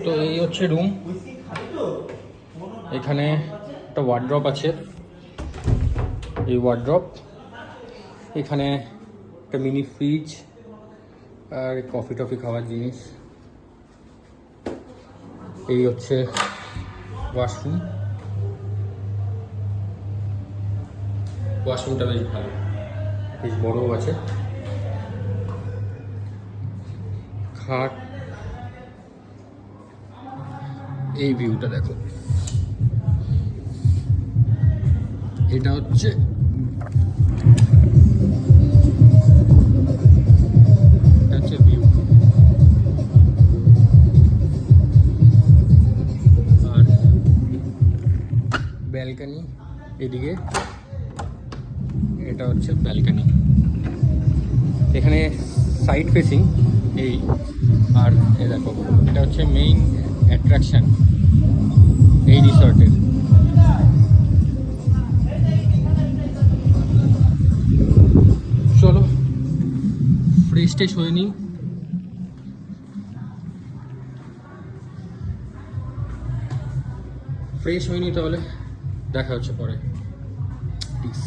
তো এই হচ্ছে রুম। এখানে একটা ওয়ার্ড্রপ আছে, এই ওয়ার্ড্রপ। এখানে একটা মিনি ফ্রিজ আর কফি টফি খাওয়ার জিনিস। এই হচ্ছে ওয়াশরুম। ওয়াশরুমটা বেশ ভালো, বেশ বড়ও আছে। খাট, এই ভিউটা দেখো। এটা হচ্ছে ভিউ। আর ব্যালকনি এদিকে, এটা হচ্ছে ব্যালকনি। এখানে সাইড ফেসিং এই। আর এ দেখো, এটা হচ্ছে মেইন অ্যাট্রাকশন এই রিসর্টের। চলো ফ্রেশ ট্রেশ হয়ে নিই। তাহলে দেখা হচ্ছে পরে। প্লিজ।